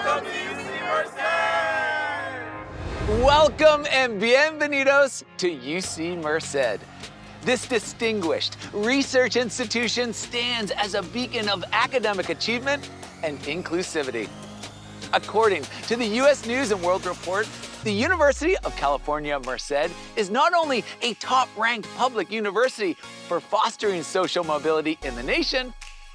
Welcome to UC Merced! Welcome and bienvenidos to UC Merced. This distinguished research institution stands as a beacon of academic achievement and inclusivity. According to the U.S. News & World Report, the University of California, Merced is not only a top-ranked public university for fostering social mobility in the nation,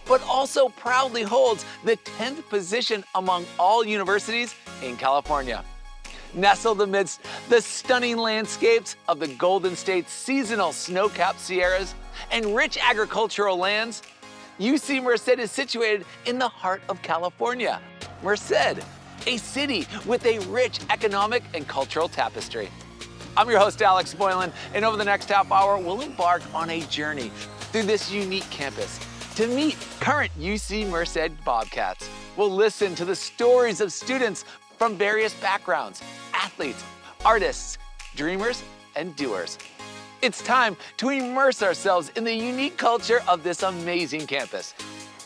but also proudly holds the 10th position among all universities in California. Nestled amidst the stunning landscapes of the Golden State's seasonal snow-capped Sierras and rich agricultural lands, UC Merced is situated in the heart of California. Merced, a city with a rich economic and cultural tapestry. I'm your host, Alex Boylan, and over the next half hour, we'll embark on a journey through this unique campus to meet current UC Merced Bobcats. We'll listen to the stories of students from various backgrounds, athletes, artists, dreamers, and doers. It's time to immerse ourselves in the unique culture of this amazing campus.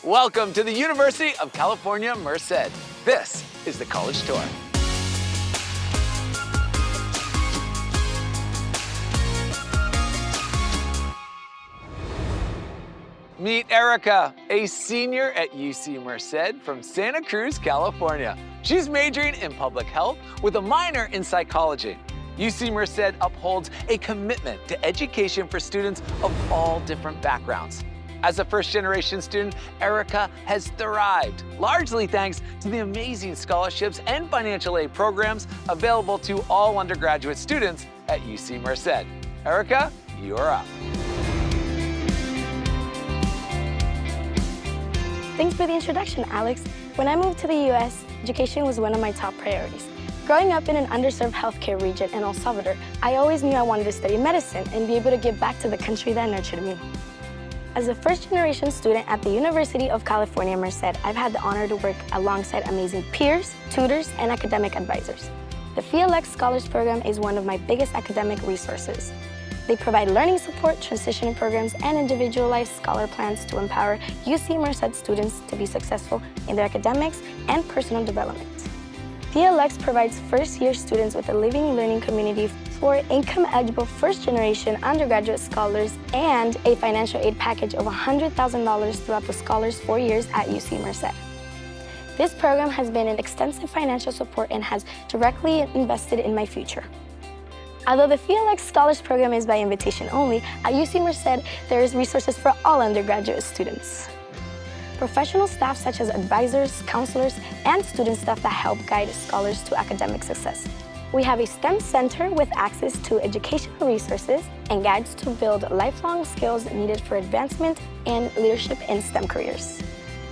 Welcome to the University of California, Merced. This is the College Tour. Meet Erica, a senior at UC Merced from Santa Cruz, California. She's majoring in public health with a minor in psychology. UC Merced upholds a commitment to education for students of all different backgrounds. As a first-generation student, Erica has thrived, largely thanks to the amazing scholarships and financial aid programs available to all undergraduate students at UC Merced. Erica, you're up. Thanks for the introduction, Alex. When I moved to the U.S., education was one of my top priorities. Growing up in an underserved healthcare region in El Salvador, I always knew I wanted to study medicine and be able to give back to the country that nurtured me. As a first-generation student at the University of California, Merced, I've had the honor to work alongside amazing peers, tutors, and academic advisors. The FELX Scholars Program is one of my biggest academic resources. They provide learning support, transitioning programs, and individualized scholar plans to empower UC Merced students to be successful in their academics and personal development. FELX provides first-year students with a living learning community for income-eligible first-generation undergraduate scholars and a financial aid package of $100,000 throughout the scholars' 4 years at UC Merced. This program has been an extensive financial support and has directly invested in my future. Although the FELX Scholars Program is by invitation only, at UC Merced there is resources for all undergraduate students. Professional staff such as advisors, counselors, and student staff that help guide scholars to academic success. We have a STEM center with access to educational resources and guides to build lifelong skills needed for advancement and leadership in STEM careers.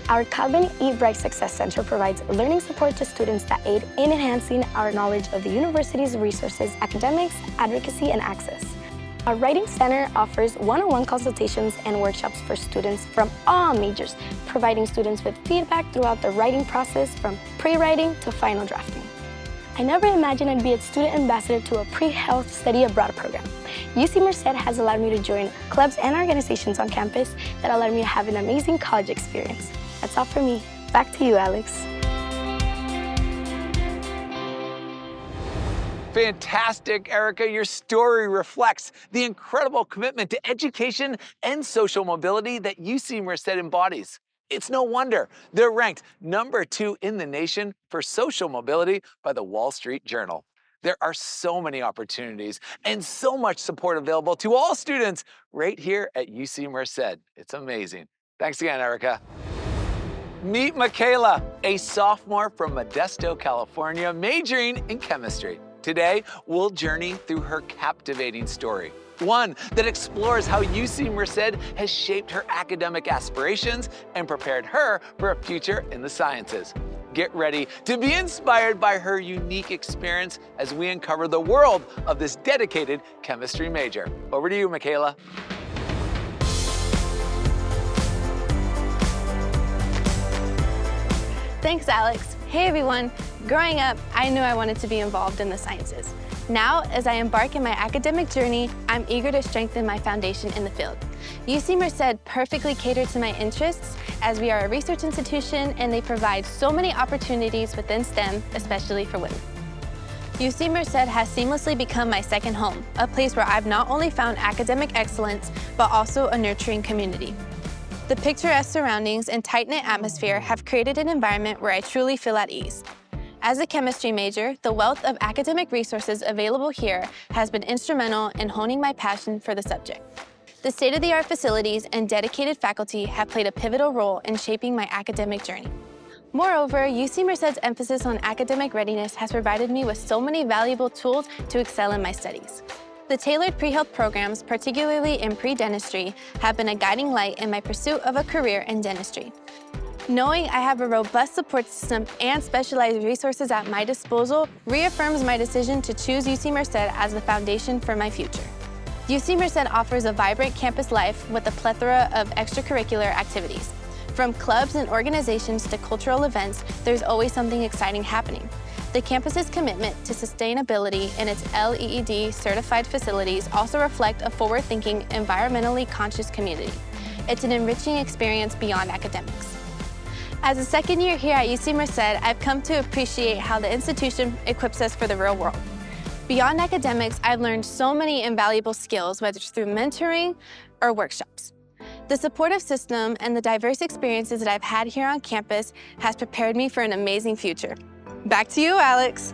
Our Calvin E. Bright Success Center provides learning support to students that aid in enhancing our knowledge of the university's resources, academics, advocacy, and access. Our Writing Center offers one-on-one consultations and workshops for students from all majors, providing students with feedback throughout the writing process from pre-writing to final drafting. I never imagined I'd be a student ambassador to a pre-health study abroad program. UC Merced has allowed me to join clubs and organizations on campus that allowed me to have an amazing college experience. That's all for me. Back to you, Alex. Fantastic, Erica. Your story reflects the incredible commitment to education and social mobility that UC Merced embodies. It's no wonder they're ranked #2 in the nation for social mobility by the Wall Street Journal. There are so many opportunities and so much support available to all students right here at UC Merced. It's amazing. Thanks again, Erica. Meet Michaela, a sophomore from Modesto, California, majoring in chemistry. Today, we'll journey through her captivating story, one that explores how UC Merced has shaped her academic aspirations and prepared her for a future in the sciences. Get ready to be inspired by her unique experience as we uncover the world of this dedicated chemistry major. Over to you, Michaela. Thanks, Alex. Hey, everyone. Growing up, I knew I wanted to be involved in the sciences. Now, as I embark in my academic journey, I'm eager to strengthen my foundation in the field. UC Merced perfectly catered to my interests as we are a research institution and they provide so many opportunities within STEM, especially for women. UC Merced has seamlessly become my second home, a place where I've not only found academic excellence, but also a nurturing community. The picturesque surroundings and tight-knit atmosphere have created an environment where I truly feel at ease. As a chemistry major, the wealth of academic resources available here has been instrumental in honing my passion for the subject. The state-of-the-art facilities and dedicated faculty have played a pivotal role in shaping my academic journey. Moreover, UC Merced's emphasis on academic readiness has provided me with so many valuable tools to excel in my studies. The tailored pre-health programs, particularly in pre-dentistry, have been a guiding light in my pursuit of a career in dentistry. Knowing I have a robust support system and specialized resources at my disposal reaffirms my decision to choose UC Merced as the foundation for my future. UC Merced offers a vibrant campus life with a plethora of extracurricular activities. From clubs and organizations to cultural events, there's always something exciting happening. The campus's commitment to sustainability and its LEED certified facilities also reflect a forward-thinking, environmentally conscious community. It's an enriching experience beyond academics. As a second year here at UC Merced, I've come to appreciate how the institution equips us for the real world. Beyond academics, I've learned so many invaluable skills, whether it's through mentoring or workshops. The supportive system and the diverse experiences that I've had here on campus has prepared me for an amazing future. Back to you, Alex.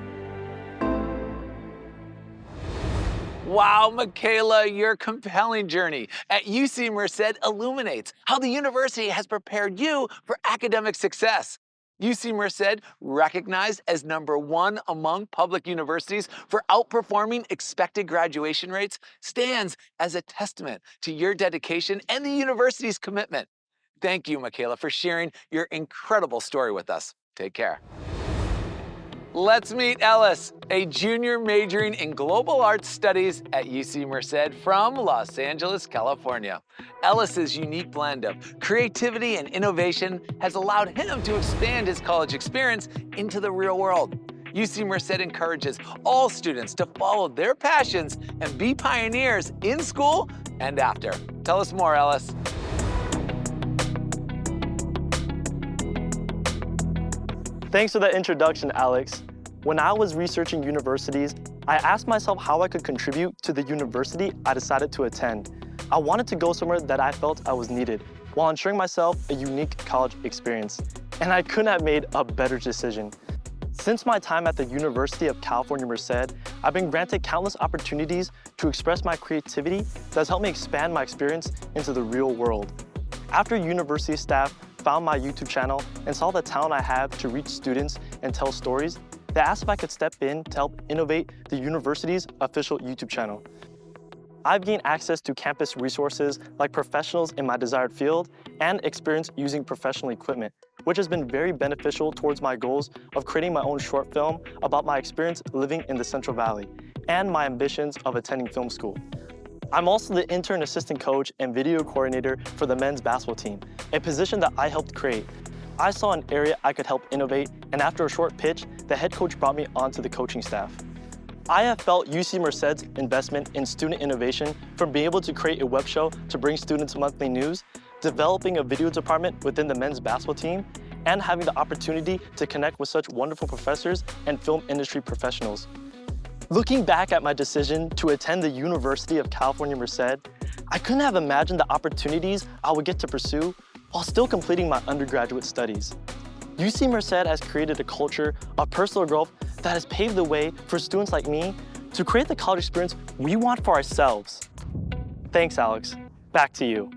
Wow, Michaela, your compelling journey at UC Merced illuminates how the university has prepared you for academic success. UC Merced, recognized as #1 among public universities for outperforming expected graduation rates, stands as a testament to your dedication and the university's commitment. Thank you, Michaela, for sharing your incredible story with us. Take care. Let's meet Ellis, a junior majoring in global arts studies at UC Merced from Los Angeles, California. Ellis's unique blend of creativity and innovation has allowed him to expand his college experience into the real world. UC Merced encourages all students to follow their passions and be pioneers in school and after. Tell us more, Ellis. Thanks for that introduction, Alex. When I was researching universities, I asked myself how I could contribute to the university I decided to attend. I wanted to go somewhere that I felt I was needed, while ensuring myself a unique college experience. And I couldn't have made a better decision. Since my time at the University of California, Merced, I've been granted countless opportunities to express my creativity that's helped me expand my experience into the real world. After university staff found my YouTube channel and saw the talent I have to reach students and tell stories, they asked if I could step in to help innovate the university's official YouTube channel. I've gained access to campus resources like professionals in my desired field and experience using professional equipment, which has been very beneficial towards my goals of creating my own short film about my experience living in the Central Valley and my ambitions of attending film school. I'm also the intern assistant coach and video coordinator for the men's basketball team, a position that I helped create. I saw an area I could help innovate, and after a short pitch, the head coach brought me onto the coaching staff. I have felt UC Merced's investment in student innovation, from being able to create a web show to bring students monthly news, developing a video department within the men's basketball team, and having the opportunity to connect with such wonderful professors and film industry professionals. Looking back at my decision to attend the University of California, Merced, I couldn't have imagined the opportunities I would get to pursue while still completing my undergraduate studies. UC Merced has created a culture of personal growth that has paved the way for students like me to create the college experience we want for ourselves. Thanks, Alex. Back to you.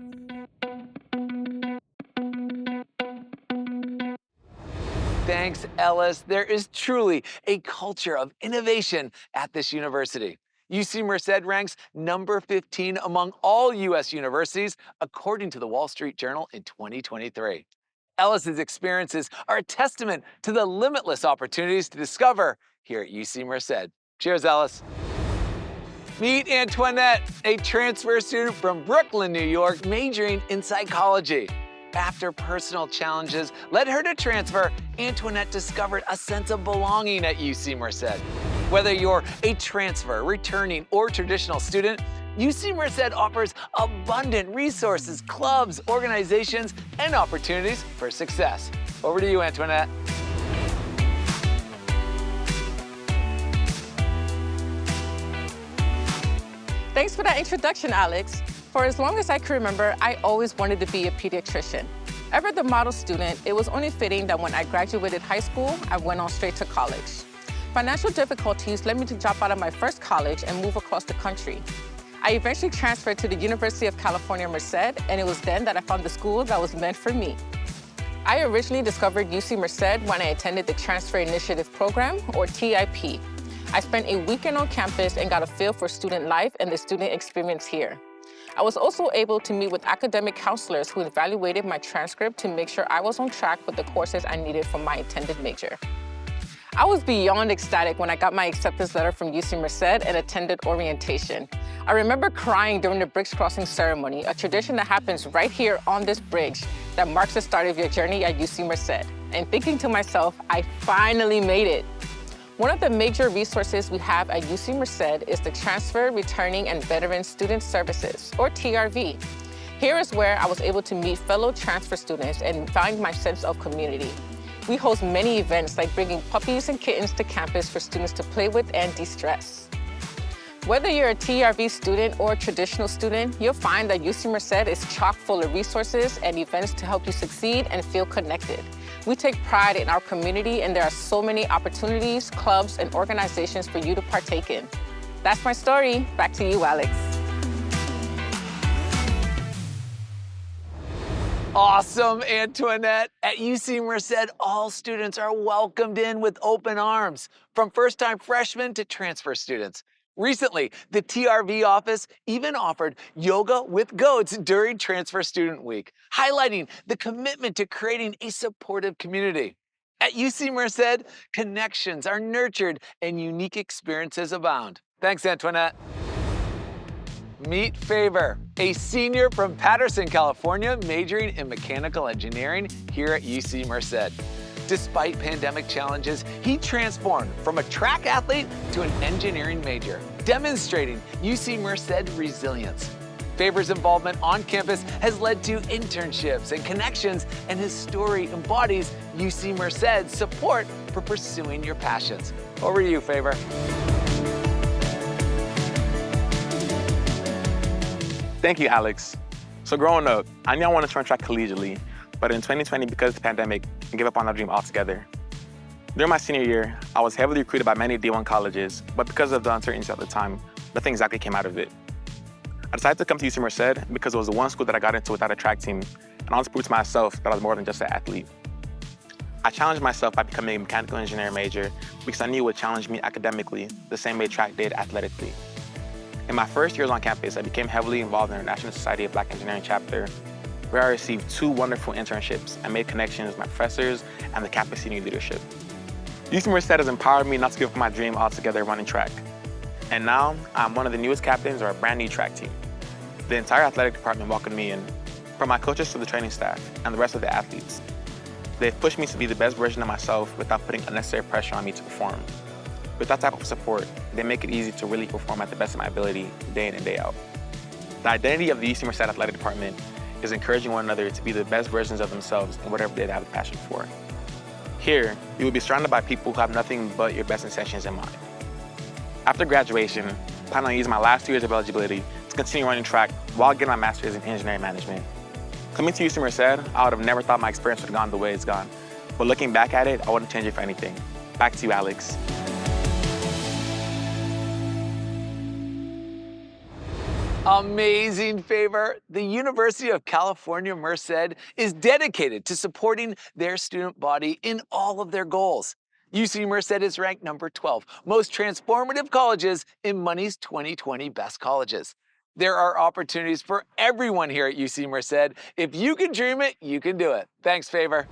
Thanks, Ellis. There is truly a culture of innovation at this university. UC Merced ranks number 15 among all U.S. universities, according to the Wall Street Journal in 2023. Ellis's experiences are a testament to the limitless opportunities to discover here at UC Merced. Cheers, Ellis. Meet Antoinette, a transfer student from Brooklyn, New York, majoring in psychology. After personal challenges led her to transfer, Antoinette discovered a sense of belonging at UC Merced. Whether you're a transfer, returning, or traditional student, UC Merced offers abundant resources, clubs, organizations, and opportunities for success. Over to you, Antoinette. Thanks for that introduction, Alex. For as long as I can remember, I always wanted to be a pediatrician. Ever the model student, it was only fitting that when I graduated high school, I went on straight to college. Financial difficulties led me to drop out of my first college and move across the country. I eventually transferred to the University of California, Merced, and it was then that I found the school that was meant for me. I originally discovered UC Merced when I attended the Transfer Initiative Program, or TIP. I spent a weekend on campus and got a feel for student life and the student experience here. I was also able to meet with academic counselors who evaluated my transcript to make sure I was on track with the courses I needed for my intended major. I was beyond ecstatic when I got my acceptance letter from UC Merced and attended orientation. I remember crying during the bridge crossing ceremony, a tradition that happens right here on this bridge that marks the start of your journey at UC Merced, and thinking to myself, I finally made it. One of the major resources we have at UC Merced is the Transfer, Returning, and Veteran Student Services, or TRV. Here is where I was able to meet fellow transfer students and find my sense of community. We host many events like bringing puppies and kittens to campus for students to play with and de-stress. Whether you're a TRV student or a traditional student, you'll find that UC Merced is chock full of resources and events to help you succeed and feel connected. We take pride in our community, and there are so many opportunities, clubs, and organizations for you to partake in. That's my story. Back to you, Alex. Awesome, Antoinette. At UC Merced, all students are welcomed in with open arms, from first-time freshmen to transfer students. Recently, the TRV office even offered yoga with goats during Transfer Student Week, highlighting the commitment to creating a supportive community. At UC Merced, connections are nurtured and unique experiences abound. Thanks, Antoinette. Meet Favor, a senior from Patterson, California, majoring in mechanical engineering here at UC Merced. Despite pandemic challenges, he transformed from a track athlete to an engineering major, demonstrating UC Merced resilience. Favor's involvement on campus has led to internships and connections, and his story embodies UC Merced's support for pursuing your passions. Over to you, Favor. Thank you, Alex. So growing up, I knew I wanted to run track collegiately, but in 2020, because of the pandemic, I gave up on that dream altogether. During my senior year, I was heavily recruited by many D1 colleges, but because of the uncertainties at the time, nothing exactly came out of it. I decided to come to UC Merced because it was the one school that I got into without a track team, and I wanted to prove to myself that I was more than just an athlete. I challenged myself by becoming a mechanical engineering major because I knew it would challenge me academically the same way track did athletically. In my first years on campus, I became heavily involved in the National Society of Black Engineering chapter, where I received 2 wonderful internships and made connections with my professors and the campus senior leadership. UC Merced has empowered me not to give up my dream altogether running track. And now, I'm one of the newest captains of our brand new track team. The entire athletic department welcomed me in, from my coaches to the training staff and the rest of the athletes. They've pushed me to be the best version of myself without putting unnecessary pressure on me to perform. With that type of support, they make it easy to really perform at the best of my ability, day in and day out. The identity of the UC Merced Athletic Department is encouraging one another to be the best versions of themselves in whatever they have a passion for. Here, you will be surrounded by people who have nothing but your best intentions in mind. After graduation, I plan on using my last 2 years of eligibility to continue running track while getting my master's in engineering management. Coming to UC Merced, I would have never thought my experience would have gone the way it's gone. But looking back at it, I wouldn't change it for anything. Back to you, Alex. Amazing, Favor. The University of California, Merced is dedicated to supporting their student body in all of their goals. UC Merced is ranked number 12 most transformative colleges in Money's 2020 Best Colleges. There are opportunities for everyone here at UC Merced. If you can dream it, you can do it. Thanks, Favor.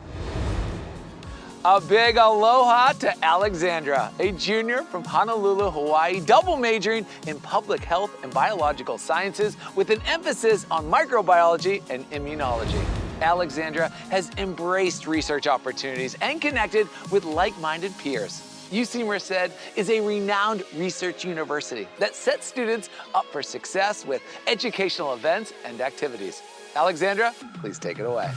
A big aloha to Alexandra, a junior from Honolulu, Hawaii, double majoring in public health and biological sciences with an emphasis on microbiology and immunology. Alexandra has embraced research opportunities and connected with like-minded peers. UC Merced is a renowned research university that sets students up for success with educational events and activities. Alexandra, please take it away.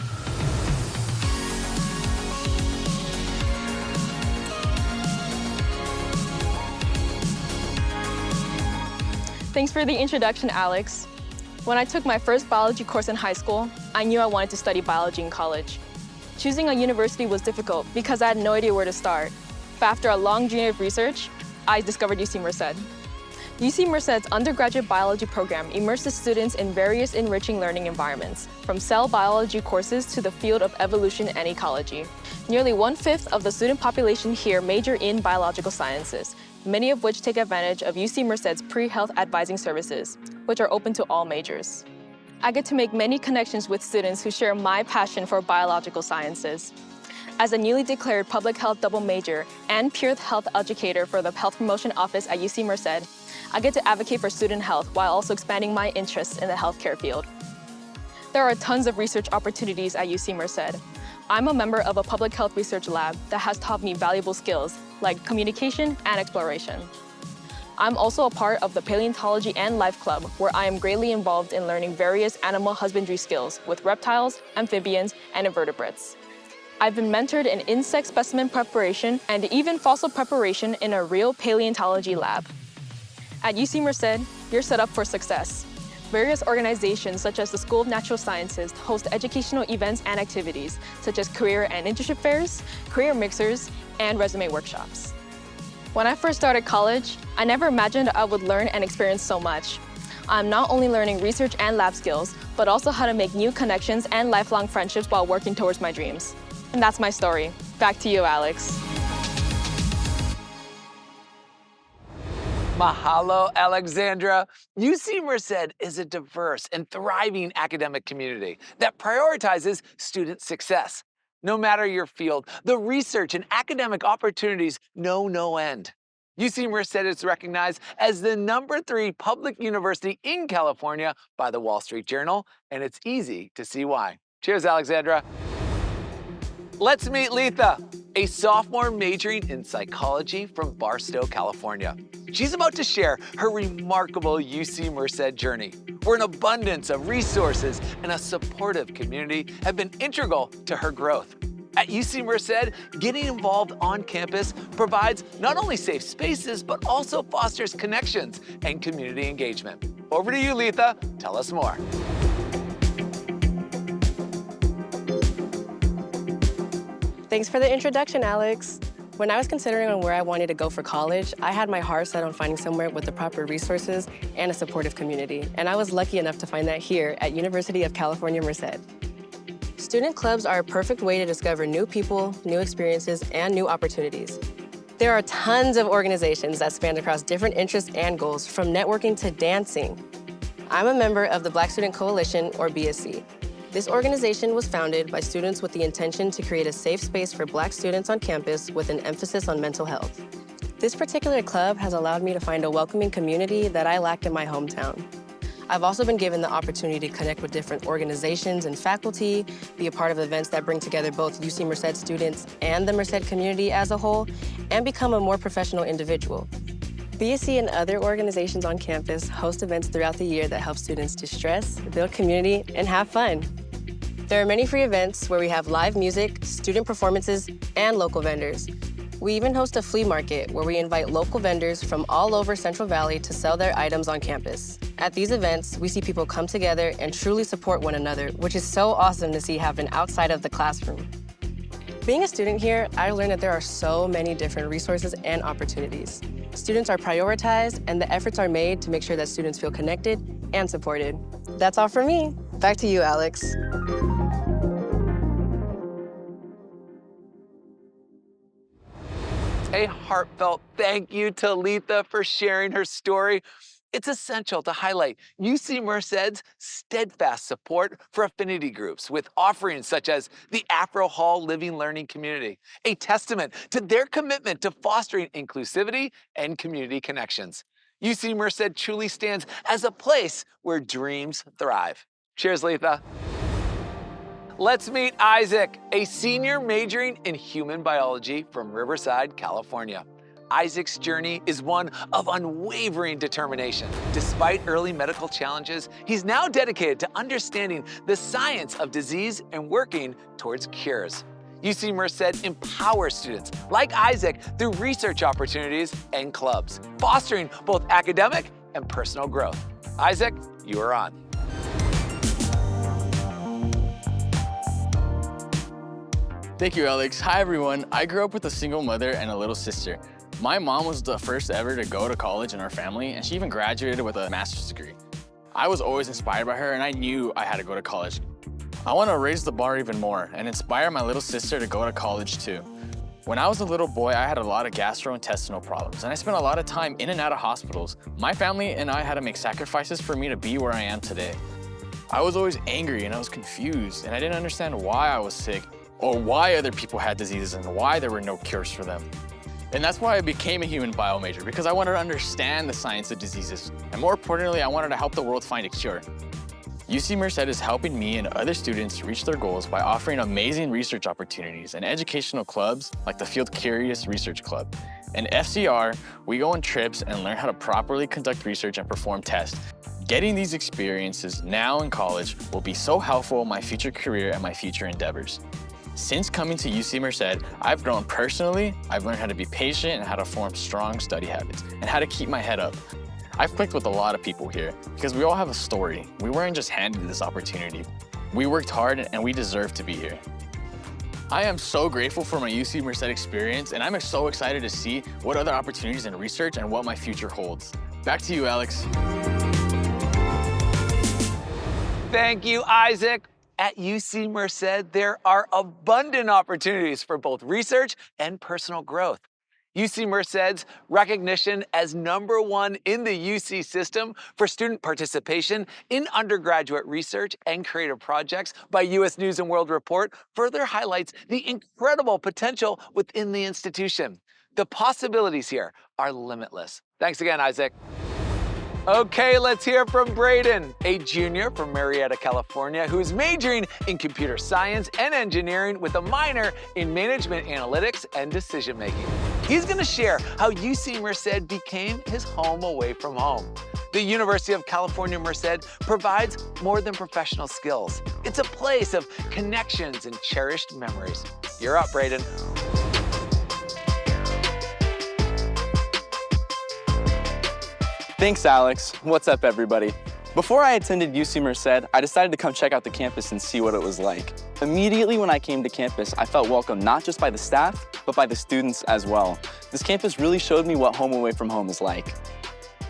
Thanks for the introduction, Alex. When I took my first biology course in high school, I knew I wanted to study biology in college. Choosing a university was difficult because I had no idea where to start. But after a long journey of research, I discovered UC Merced. UC Merced's undergraduate biology program immerses students in various enriching learning environments, from cell biology courses to the field of evolution and ecology. Nearly 1/5 of the student population here major in biological sciences, many of which take advantage of UC Merced's pre-health advising services, which are open to all majors. I get to make many connections with students who share my passion for biological sciences. As a newly declared public health double major and peer health educator for the Health Promotion Office at UC Merced, I get to advocate for student health while also expanding my interests in the healthcare field. There are tons of research opportunities at UC Merced. I'm a member of a public health research lab that has taught me valuable skills like communication and exploration. I'm also a part of the Paleontology and Life Club, where I am greatly involved in learning various animal husbandry skills with reptiles, amphibians, and invertebrates. I've been mentored in insect specimen preparation and even fossil preparation in a real paleontology lab. At UC Merced, you're set up for success. Various organizations such as the School of Natural Sciences host educational events and activities such as career and internship fairs, career mixers, and resume workshops. When I first started college, I never imagined I would learn and experience so much. I'm not only learning research and lab skills, but also how to make new connections and lifelong friendships while working towards my dreams. And that's my story. Back to you, Alex. Mahalo, Alexandra. UC Merced is a diverse and thriving academic community that prioritizes student success. No matter your field, the research and academic opportunities know no end. UC Merced is recognized as the #3 public university in California by the Wall Street Journal, and it's easy to see why. Cheers, Alexandra. Let's meet Letha, a sophomore majoring in psychology from Barstow, California. She's about to share her remarkable UC Merced journey, where an abundance of resources and a supportive community have been integral to her growth. At UC Merced, getting involved on campus provides not only safe spaces, but also fosters connections and community engagement. Over to you, Letha. Tell us more. Thanks for the introduction, Alex. When I was considering on where I wanted to go for college, I had my heart set on finding somewhere with the proper resources and a supportive community, and I was lucky enough to find that here at University of California, Merced. Student clubs are a perfect way to discover new people, new experiences, and new opportunities. There are tons of organizations that span across different interests and goals, from networking to dancing. I'm a member of the Black Student Coalition, or BSC. This organization was founded by students with the intention to create a safe space for Black students on campus with an emphasis on mental health. This particular club has allowed me to find a welcoming community that I lacked in my hometown. I've also been given the opportunity to connect with different organizations and faculty, be a part of events that bring together both UC Merced students and the Merced community as a whole, and become a more professional individual. BSC and other organizations on campus host events throughout the year that help students de-stress, build community, and have fun. There are many free events where we have live music, student performances, and local vendors. We even host a flea market where we invite local vendors from all over Central Valley to sell their items on campus. At these events, we see people come together and truly support one another, which is so awesome to see happen outside of the classroom. Being a student here, I learned that there are so many different resources and opportunities. Students are prioritized, and the efforts are made to make sure that students feel connected and supported. That's all for me. Back to you, Alex. A heartfelt thank you to Letha for sharing her story. It's essential to highlight UC Merced's steadfast support for affinity groups with offerings such as the Afro Hall Living Learning Community, a testament to their commitment to fostering inclusivity and community connections. UC Merced truly stands as a place where dreams thrive. Cheers, Letha. Let's meet Isaac, a senior majoring in human biology from Riverside, California. Isaac's journey is one of unwavering determination. Despite early medical challenges, he's now dedicated to understanding the science of disease and working towards cures. UC Merced empowers students like Isaac through research opportunities and clubs, fostering both academic and personal growth. Isaac, you are on. Thank you, Alex. Hi, everyone. I grew up with a single mother and a little sister. My mom was the first ever to go to college in our family, and she even graduated with a master's degree. I was always inspired by her, and I knew I had to go to college. I want to raise the bar even more and inspire my little sister to go to college too. When I was a little boy, I had a lot of gastrointestinal problems, and I spent a lot of time in and out of hospitals. My family and I had to make sacrifices for me to be where I am today. I was always angry and I was confused, and I didn't understand why I was sick, or why other people had diseases and why there were no cures for them. And that's why I became a human bio major, because I wanted to understand the science of diseases. And more importantly, I wanted to help the world find a cure. UC Merced is helping me and other students reach their goals by offering amazing research opportunities and educational clubs like the Field Curious Research Club. In FCR, we go on trips and learn how to properly conduct research and perform tests. Getting these experiences now in college will be so helpful in my future career and my future endeavors. Since coming to UC Merced, I've grown personally. I've learned how to be patient and how to form strong study habits and how to keep my head up. I've clicked with a lot of people here because we all have a story. We weren't just handed this opportunity. We worked hard and we deserve to be here. I am so grateful for my UC Merced experience, and I'm so excited to see what other opportunities in research and what my future holds. Back to you, Alex. Thank you, Isaac. At UC Merced, there are abundant opportunities for both research and personal growth. UC Merced's recognition as #1 in the UC system for student participation in undergraduate research and creative projects by U.S. News & World Report further highlights the incredible potential within the institution. The possibilities here are limitless. Thanks again, Isaac. Okay, let's hear from Braden, a junior from Marietta, California, who's majoring in computer science and engineering with a minor in management analytics and decision making. He's gonna share how UC Merced became his home away from home. The University of California, Merced provides more than professional skills. It's a place of connections and cherished memories. You're up, Braden. Thanks, Alex. What's up, everybody? Before I attended UC Merced, I decided to come check out the campus and see what it was like. Immediately when I came to campus, I felt welcome not just by the staff, but by the students as well. This campus really showed me what home away from home is like.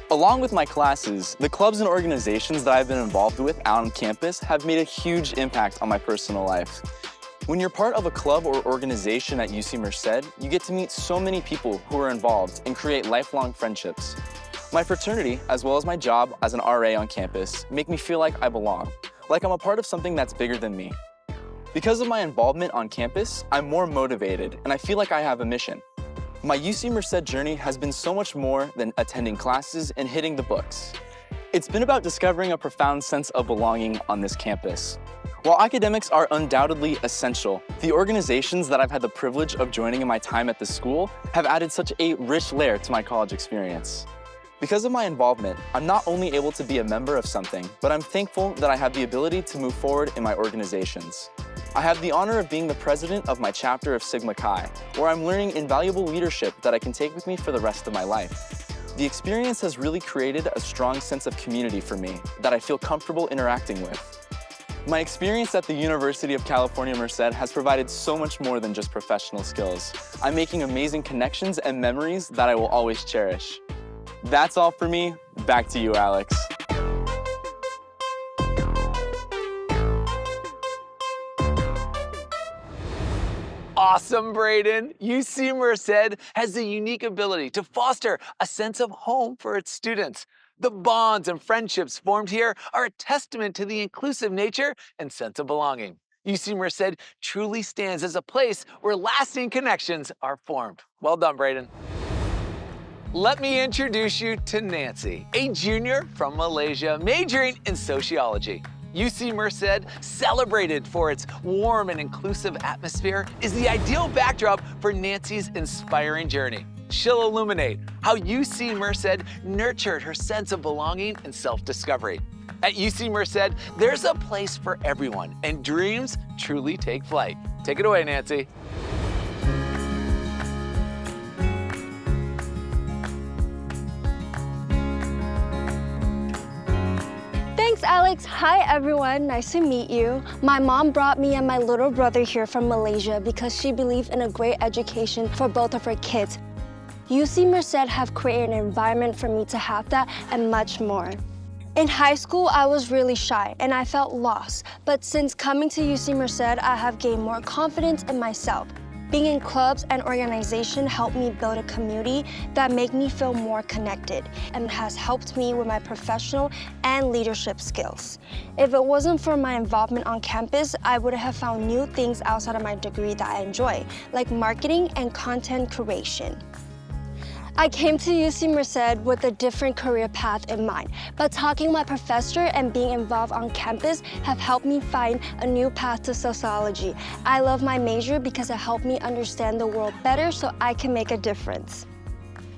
Along with my classes, the clubs and organizations that I've been involved with out on campus have made a huge impact on my personal life. When you're part of a club or organization at UC Merced, you get to meet so many people who are involved and create lifelong friendships. My fraternity, as well as my job as an RA on campus, make me feel like I belong, like I'm a part of something that's bigger than me. Because of my involvement on campus, I'm more motivated and I feel like I have a mission. My UC Merced journey has been so much more than attending classes and hitting the books. It's been about discovering a profound sense of belonging on this campus. While academics are undoubtedly essential, the organizations that I've had the privilege of joining in my time at the school have added such a rich layer to my college experience. Because of my involvement, I'm not only able to be a member of something, but I'm thankful that I have the ability to move forward in my organizations. I have the honor of being the president of my chapter of Sigma Chi, where I'm learning invaluable leadership that I can take with me for the rest of my life. The experience has really created a strong sense of community for me that I feel comfortable interacting with. My experience at the University of California, Merced has provided so much more than just professional skills. I'm making amazing connections and memories that I will always cherish. That's all for me. Back to you, Alex. Awesome, Braden. UC Merced has the unique ability to foster a sense of home for its students. The bonds and friendships formed here are a testament to the inclusive nature and sense of belonging. UC Merced truly stands as a place where lasting connections are formed. Well done, Braden. Let me introduce you to Nancy, a junior from Malaysia majoring in sociology. UC Merced, celebrated for its warm and inclusive atmosphere, is the ideal backdrop for Nancy's inspiring journey. she'll illuminate how UC Merced nurtured her sense of belonging and self-discovery. At UC Merced, there's a place for everyone, and dreams truly take flight. Take it away, Nancy. Thanks, Alex. Hi, everyone. Nice to meet you. My mom brought me and my little brother here from Malaysia because she believed in a great education for both of her kids. UC Merced have created an environment for me to have that and much more. In high school, I was really shy and I felt lost, but since coming to UC Merced, I have gained more confidence in myself. Being in clubs and organizations helped me build a community that make me feel more connected and has helped me with my professional and leadership skills. If it wasn't for my involvement on campus, I would have found new things outside of my degree that I enjoy, like marketing and content creation. I came to UC Merced with a different career path in mind, but talking with my professor and being involved on campus have helped me find a new path to sociology. I love my major because it helped me understand the world better so I can make a difference.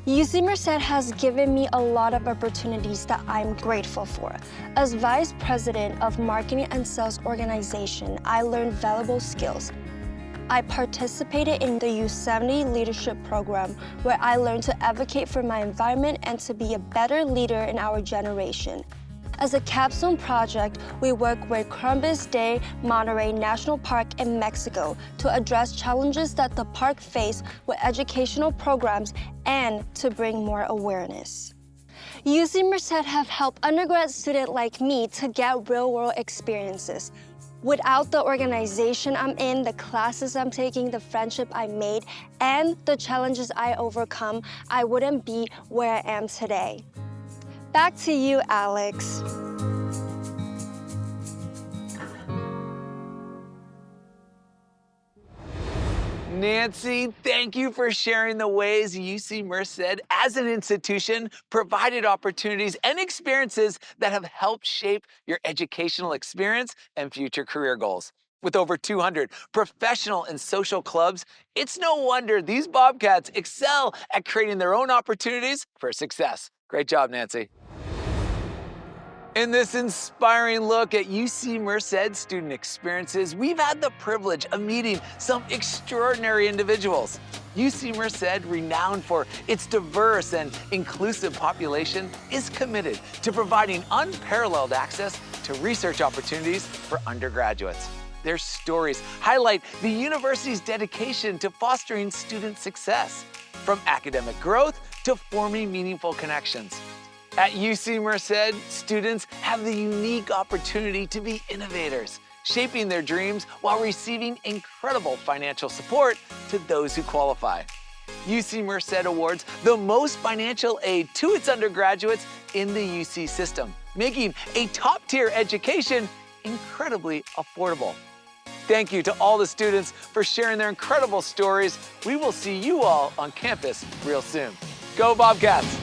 UC Merced has given me a lot of opportunities that I'm grateful for. As Vice President of Marketing and Sales Organization, I learned valuable skills. I participated in the U70 leadership program where I learned to advocate for my environment and to be a better leader in our generation. As a capstone project, we work with Columbus Day Monterey National Park in Mexico to address challenges that the park face with educational programs and to bring more awareness. UC Merced have helped undergrad students like me to get real-world experiences. Without the organization I'm in, the classes I'm taking, the friendship I made, and the challenges I overcome, I wouldn't be where I am today. Back to you, Alex. Nancy, thank you for sharing the ways UC Merced as an institution provided opportunities and experiences that have helped shape your educational experience and future career goals. With over 200 professional and social clubs, it's no wonder these Bobcats excel at creating their own opportunities for success. Great job, Nancy. In this inspiring look at UC Merced student experiences, we've had the privilege of meeting some extraordinary individuals. UC Merced, renowned for its diverse and inclusive population, is committed to providing unparalleled access to research opportunities for undergraduates. Their stories highlight the university's dedication to fostering student success, from academic growth to forming meaningful connections. At UC Merced, students have the unique opportunity to be innovators, shaping their dreams while receiving incredible financial support to those who qualify. UC Merced awards the most financial aid to its undergraduates in the UC system, making a top-tier education incredibly affordable. Thank you to all the students for sharing their incredible stories. We will see you all on campus real soon. Go Bobcats!